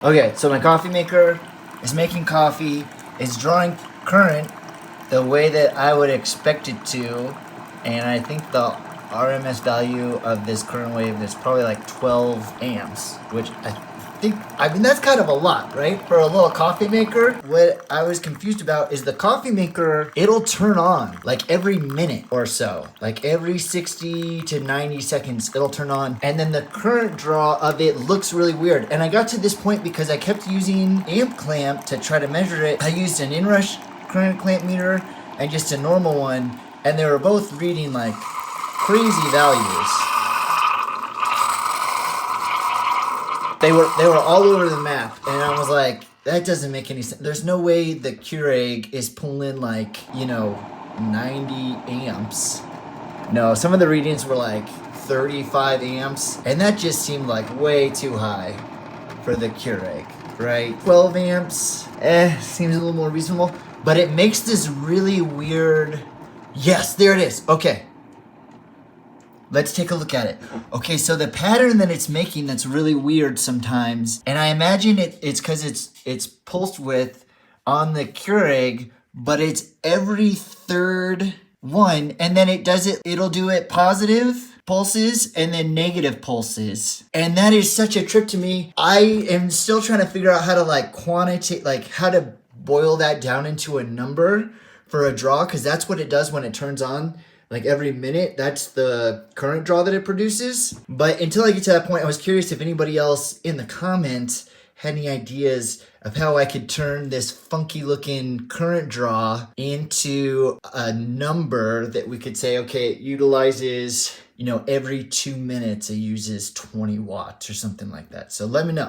Okay, so my coffee maker is making coffee. It's drawing current the way that I would expect it to, and I think the RMS value of this current wave is probably like 12 amps, which I mean that's kind of a lot, right? For a little coffee maker. What I was confused about is the coffee maker, it'll turn on like every minute or so. Like every 60 to 90 seconds, it'll turn on. And then the current draw of it looks really weird. And I got to this point because I kept using amp clamp to try to measure it. I used an inrush current clamp meter and just a normal one. And they were both reading like crazy values. They were all over the map, and I was like, that doesn't make any sense. There's no way the Keurig is pulling like, 90 amps. No, some of the readings were like 35 amps, and that just seemed like way too high for the Keurig, right? 12 amps, seems a little more reasonable, but it makes this really weird, yes, there it is, okay. Let's take a look at it. Okay, so the pattern that it's making that's really weird sometimes, and I imagine it's because it's pulsed width on the Keurig, but it's every third one, and then it'll do it positive pulses and then negative pulses. And that is such a trip to me. I am still trying to figure out how to how to boil that down into a number for a draw, because that's what it does when it turns on. Like every minute, that's the current draw that it produces. But until I get to that point, I was curious if anybody else in the comments had any ideas of how I could turn this funky looking current draw into a number that we could say, okay, it utilizes, every 2 minutes it uses 20 watts or something like that. So let me know.